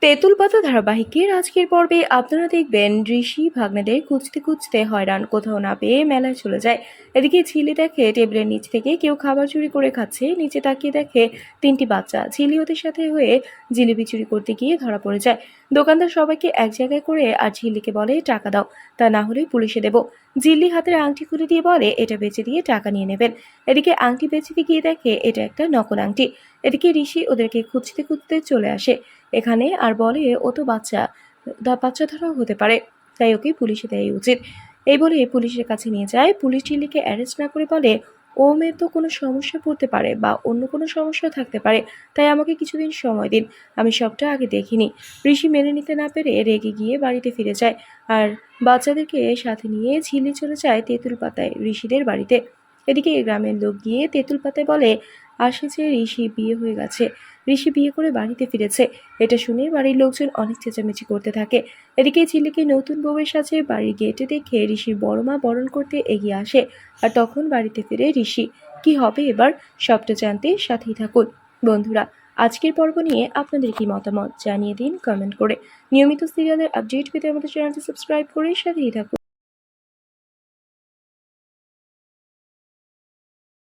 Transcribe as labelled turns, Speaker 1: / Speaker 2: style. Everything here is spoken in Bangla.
Speaker 1: তেঁতুল পাতা ধারাবাহিকের আজকের পর্বে আপনারা দেখবেন ঋষি ভাগ্নেদের খুঁজতে খুঁজতে হয়রান, কোথাও না পেয়ে মেলায় চলে যায়। এদিকে ঝিলি দেখে টেবিলের নিচ থেকে কেউ খাবার চুরি করে খাচ্ছে। নিচে তাকিয়ে দেখে তিনটি বাচ্চা ঝিলি ওদের সাথে হয়ে জিলিপি চুরি করতে গিয়ে ধরা পড়ে যায়। দোকানদার সবাইকে এক জায়গায় করে আর ঝিলিকে বলে টাকা দাও, তা না হলে পুলিশে দেবো। ঝিল্লি হাতের আংটি খুলে দিয়ে বলে এটা বেচে দিয়ে টাকা নিয়ে নেবেন। এদিকে আংটি বেচতে গিয়ে দেখে এটা একটা নকল আংটি। এদিকে ঋষি ওদেরকে খুঁজতে খুঁজতে চলে আসে এখানে আর বলে ও তো বাচ্চা ধরাও হতে পারে, তাই ওকে পুলিশে দেওয়াই উচিত। এই বলে পুলিশের কাছে নিয়ে যায়। পুলিশ ঝিল্লিকে অ্যারেস্ট না করে বলে ও মেয়ে তো কোনো সমস্যা পড়তে পারে বা অন্য কোনো সমস্যা থাকতে পারে, তাই আমাকে কিছুদিন সময় দিন, আমি সবটা আগে দেখিনি। ঋষি মেনে নিতে না পেরে রেগে গিয়ে বাড়িতে ফিরে যায় আর বাচ্চাদেরকে সাথে নিয়ে ঝিল্লি চলে যায় তেঁতুল পাতায় ঋষিদের বাড়িতে। এদিকে গ্রামের লোক গিয়ে তেঁতুল পাতায় বলে আসে যে ঋষি বিয়ে হয়ে গেছে, ঋষি বিয়ে করে বাড়িতে ফিরেছে। এটা শুনে বাড়ির লোকজন অনেক চেঁচামেচি করতে থাকে। এদিকে ঝিলিকে নতুন বউয়ের সাথে বাড়ির গেটে দেখে ঋষির বড় মা বরণ করতে এগিয়ে আসে আর তখন বাড়িতে ফিরে ঋষি। কি হবে এবার, সবটা জানতে সাথেই থাকুন। বন্ধুরা, আজকের পর্ব নিয়ে আপনাদের কি মতামত জানিয়ে দিন কমেন্ট করে। নিয়মিত সিরিয়ালের আপডেট পেতে আমাদের চ্যানেলটি সাবস্ক্রাইব করে সাথেই থাকুন।